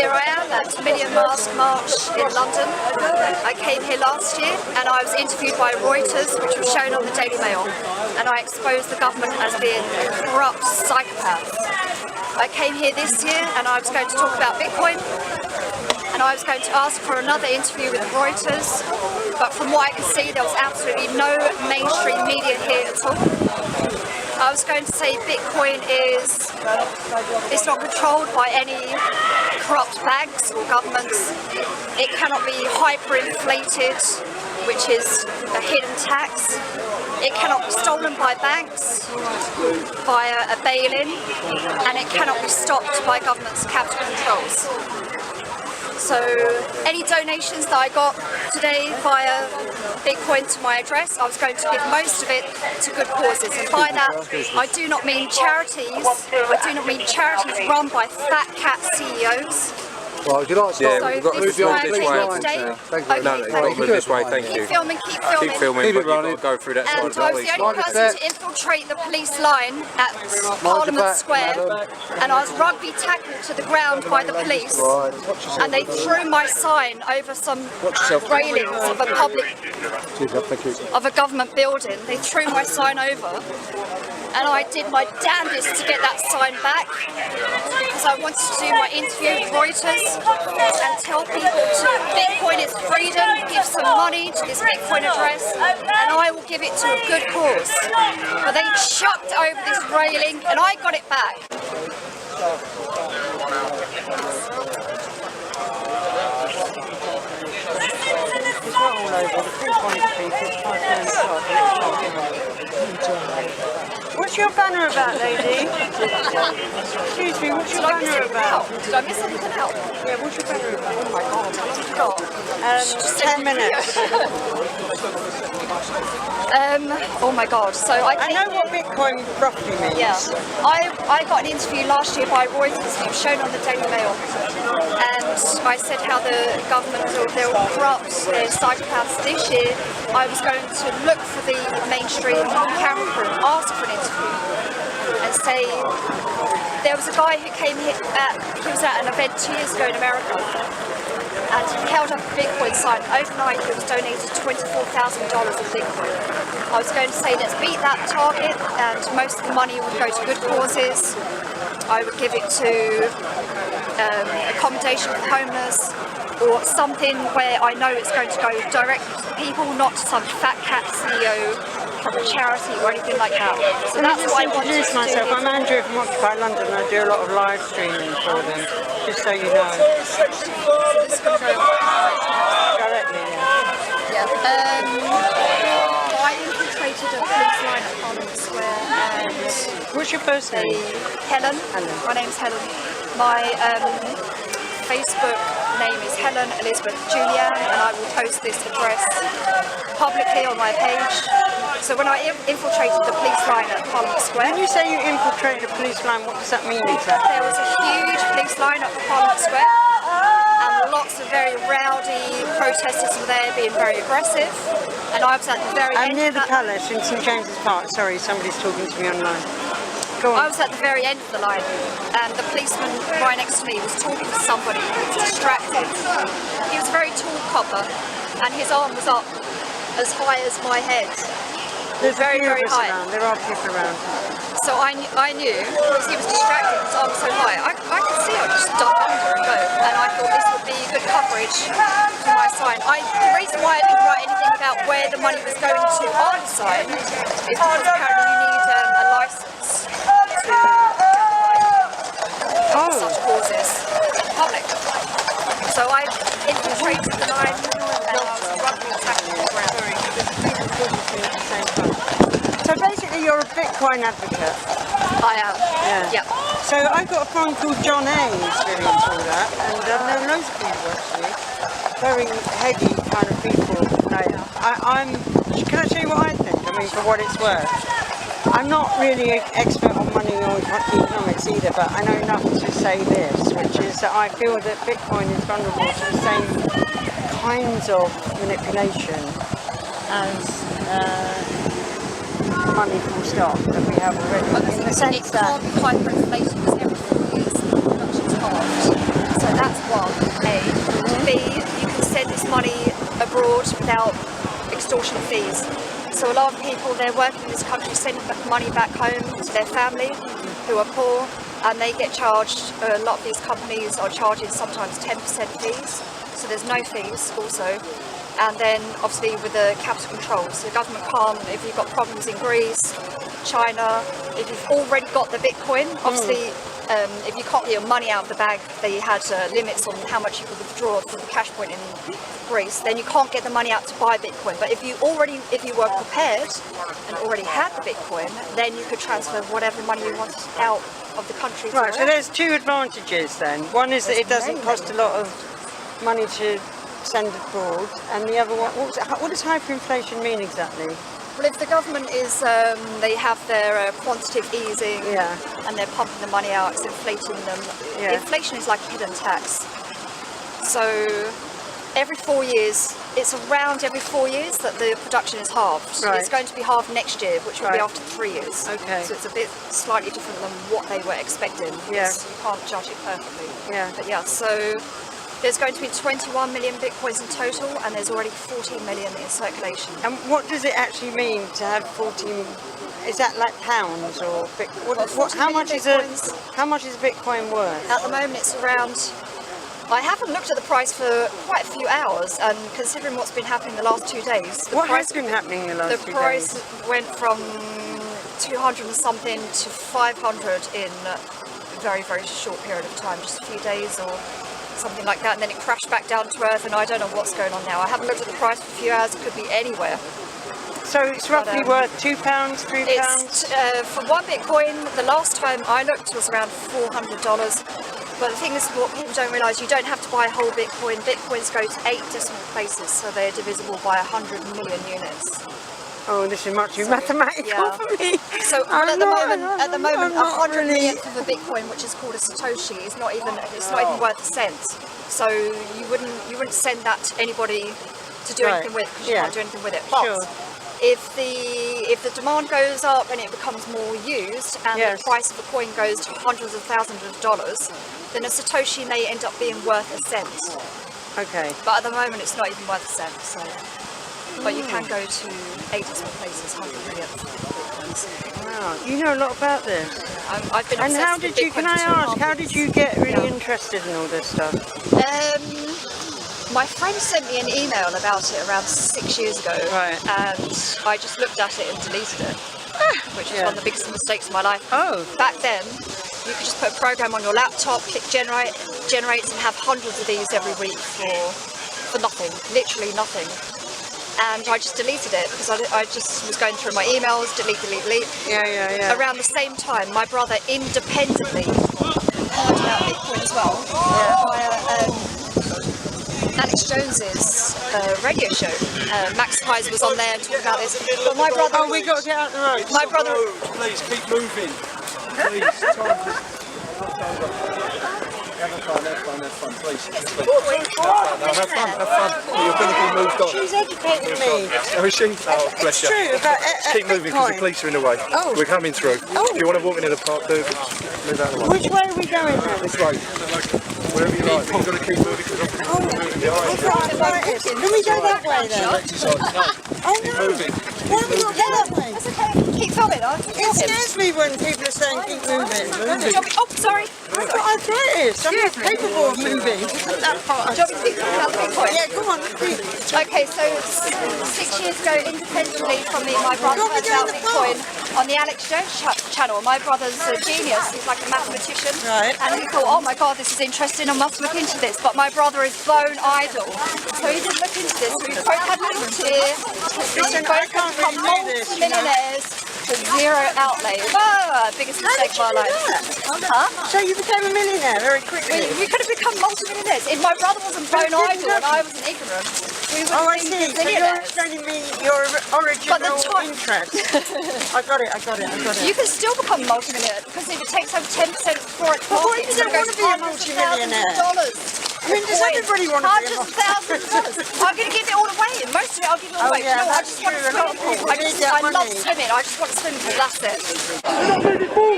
here I am at Million Mask March in London. I came here last year and I was interviewed by Reuters, which was shown on the Daily Mail, and I exposed the government as being corrupt psychopaths. I came here this year and I was going to talk about Bitcoin, and I was going to ask for another interview with Reuters, but from what I could see there was absolutely no mainstream media here at all. I was going to say Bitcoin it's not controlled by any corrupt banks or governments. It cannot be hyperinflated, which is a hidden tax. It cannot be stolen by banks via a bail-in, and it cannot be stopped by government's capital controls. So any donations that I got today via Bitcoin to my address, I was going to give most of it to good causes. And by that, I do not mean charities. I do not mean charities run by fat cat CEOs. Well, would you like to so this is my address today. Okay, No, not move this way, thank you. Keep filming, keep filming. Keep filming, but you've got to go through that side And of the I was police the only line. person to infiltrate the police line at Parliament Square, and I was rugby tackled to the ground by the police, and they threw my sign over some railings of a government building. They threw my sign over, and I did my damnedest to get that sign back because I wanted to do my interview with Reuters and tell people Bitcoin is freedom, give some money to this Bitcoin address, and I will give it to a good cause. But they chucked over this railing and I got it back. What's your banner about, lady? Excuse me, what's your banner about? Did I miss something out? Yeah, what's your banner about? Oh my god, how long have you got? 10 minutes. Oh my god, so I know what Bitcoin roughly means. Yeah, I got an interview last year by Reuters, it was shown on the Daily Mail, and I said how the government, they were corrupt, they're psychopaths. This year I was going to look for the mainstream camera crew, ask for an interview, and say there was a guy who came here, he was at an event 2 years ago in America, and he held up a Bitcoin sign. Overnight he was donated $24,000 of Bitcoin. I was going to say, let's beat that target, and most of the money would go to good causes. I would give it to accommodation for homeless, or something where I know it's going to go directly to the people, not to some fat cat CEO from a charity or anything like that. So that's what I wanted to introduce myself. I'm Andrew from Occupy London, and I do a lot of live streaming for them, just so you know. Directly, yeah. I infiltrated a police line at Parliament Square, and what's your first name? Helen. My name's Helen. My Facebook name is Helen Elizabeth Julian, and I will post this address publicly on my page. So when I infiltrated the police line at Parliament Square... When you say you infiltrated a police line, what does that mean exactly? There was a huge police line at Parliament Square, and lots of very rowdy protesters were there being very aggressive, and I was at the very end I'm near of the Palace in St James's Park. Sorry, somebody's talking to me online. Go on. I was at the very end of the line, and the policeman right next to me was talking to somebody who was distracted. He was a very tall copper, and his arm was up as high as my head. There's very, very high. around. There are people around. So I knew, because he was distracted, his arm was so high, I could see I just duck under and go, and I thought this would be good coverage for my sign. The reason why I didn't write anything about where the money was going to on the sign is because apparently you need a licence to such causes public. So I infiltrated the line and I was rugby tackling the ground. So basically you're a Bitcoin advocate. I am. Yeah. So I've got a friend called John A who's really into all that, and there are loads of people actually, very heady kind of people. Can I tell you what I think? I mean, for what it's worth. I'm not really an expert on money or economics either, but I know enough to say this, which is that I feel that Bitcoin is vulnerable to the same kinds of manipulation as money full stop that we have already. In the sense it can't be hyperinflated because every 4 years the production's halved. So that's why money abroad without extortion fees. So a lot of people, they're working in this country, sending money back home to their family who are poor, and they get charged, a lot of these companies are charging sometimes 10% fees, so there's no fees also. And then obviously with the capital controls, the government can't, if you've got problems in Greece, China, if you've already got the Bitcoin, obviously if you can't get your money out of the bag, they had limits on how much you could withdraw from the cash point in Greece, then you can't get the money out to buy Bitcoin. But if you were prepared and already had the Bitcoin, then you could transfer whatever money you wanted out of the country. Right, so there's two advantages then. One is that it doesn't cost a lot of money to send abroad, and the other one, what does hyperinflation mean exactly? Well, if the government is, they have their quantitative easing, and they're pumping the money out, it's inflating them. Inflation is like a hidden tax. So every 4 years, it's around every 4 years that the production is halved. Right. It's going to be halved next year, which will be after 3 years. Okay. So it's a bit slightly different than what they were expecting. Yeah. You can't judge it perfectly. Yeah. But yeah, so there's going to be 21 million Bitcoins in total, and there's already 14 million in circulation. And what does it actually mean to have 14? Is that like pounds or how much is a Bitcoin worth? At the moment, it's around. I haven't looked at the price for quite a few hours, and considering what's been happening the last 2 days, What has been happening in the last 2 days? The price went from 200 and something to 500 in a very, very short period of time, just a few days or something like that, and then it crashed back down to earth, and I don't know what's going on now. I haven't looked at the price for a few hours. It could be anywhere. So it's roughly worth £2, £3? It's, for one Bitcoin, the last time I looked was around $400. But the thing is, what people don't realise, you don't have to buy a whole Bitcoin. Bitcoins go to 8 decimal places, so they're divisible by 100 million units. Oh, this is much too mathematical for me. So at the moment, 100 millionth of a Bitcoin, which is called a Satoshi, is not even worth a cent. So you wouldn't send that to anybody to do anything with, because you can't do anything with it. But if the demand goes up and it becomes more used, and the price of a coin goes to hundreds of thousands of dollars, then a Satoshi may end up being worth a cent. Okay. But at the moment, it's not even worth a cent. So. But you can go to 8 decimal places, 100 million Bitcoins. Wow, you know a lot about this. I've been and how obsessed did you? with Can I ask? How did you get really interested in all this stuff? My friend sent me an email about it around 6 years ago, and I just looked at it and deleted it, which is one of the biggest mistakes of my life. Back then, you could just put a program on your laptop, click generate, and have hundreds of these every week for nothing, literally nothing. And I just deleted it because I just was going through my emails, delete. Yeah. Around the same time, my brother independently heard about Bitcoin as well via Alex Jones's radio show. Max Kaiser was on there and talking about this. But my brother... Oh, we got to get out the road. My brother... Please keep moving. Please, have fun, please. Have fun. You're going to be moved on. She's educating me. Oh, is she? Oh, bless you. It's true. Keep moving because the police are in the way. Oh. We're coming through. If you want to walk into the park, do, but move out of the way. Which way are we going then? This way. Wherever you like. You've got to keep moving because I'm moving behind you. Can we go that way then? Oh no. Moving. Why are we not going that way? That's okay. Keep filming. It scares me when people are saying keep moving. Oh, sorry. I've got arthritis. I'm not capable of moving. That part. Do you want me to speak about Bitcoin? Yeah, go on. Okay, so 6 years ago, independently from me, my brother heard about Bitcoin on the Alex Jones channel. My brother's a genius. He's like a mathematician. Right. And he thought, oh my God, this is interesting. I must look into this. But my brother is bone idle. So he didn't look into this. We both had a little tear. We both have become multi-millionaires with zero outlay. Whoa, biggest mistake of our life. Huh? So you became a millionaire very quickly. We could have become multi-millionaires. If my brother wasn't bone idle and I wasn't ignorant, we would I have see. been So you're millionaires. explaining me your original interest. I got it. You can still become multi-millionaire because if it takes over 10% for it, what if you don't want to be a multi-millionaire? I mean, does everybody want to be a $100,000. I'm going to give it all away. Most of it, I'll give it all away. yeah, No, I that's just want to true. A lot swim. of people need that I love money. swimming. I just want to swim because that's it. Oh,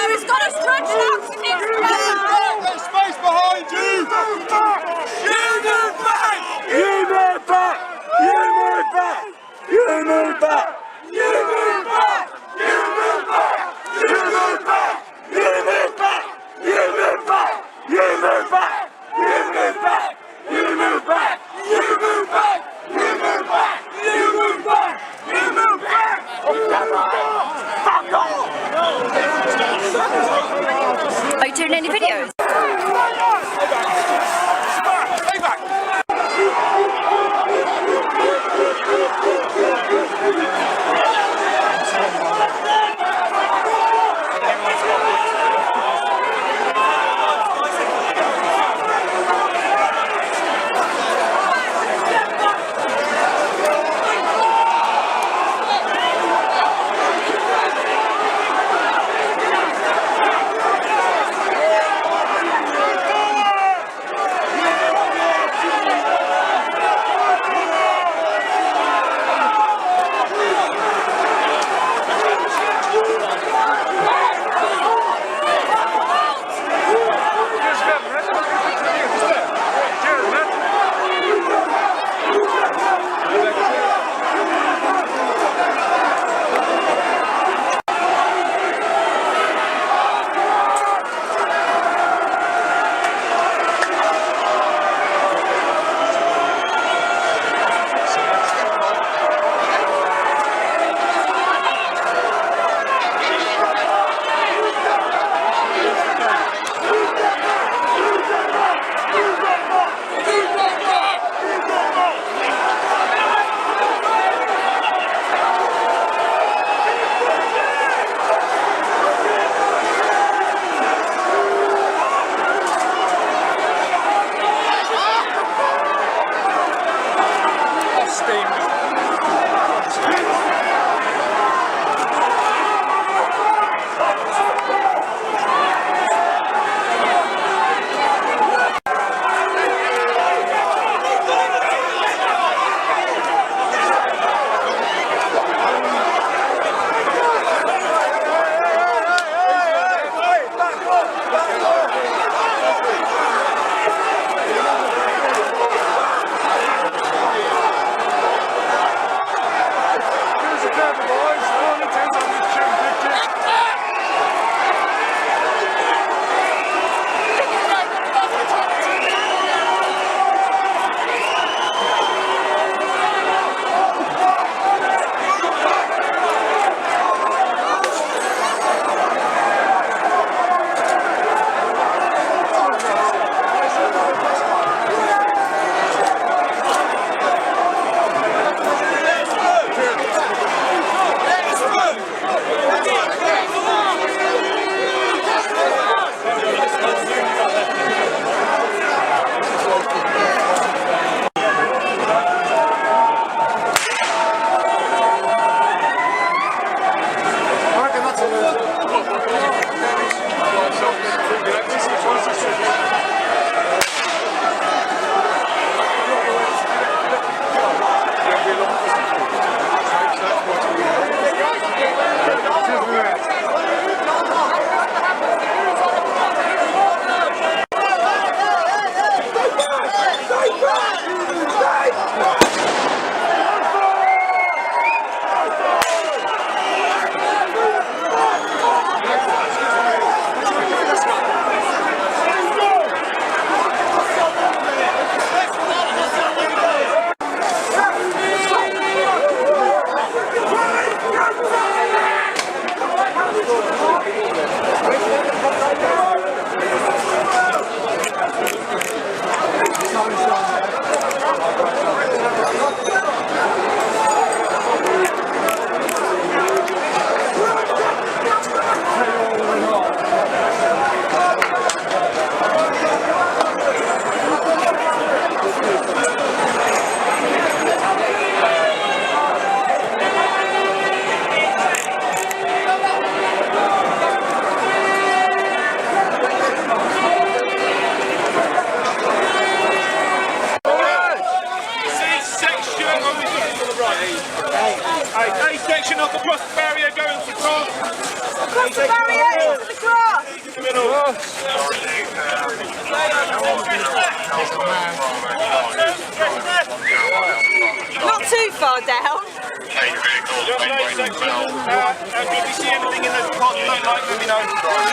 he's got us stretched out to next There's space behind you! Union Bank! in any videos. A section of the cross barrier going to cross. Cross the barrier into the cross. Not too far down. Just a section. And if you see anything in the cross, don't like, let me know.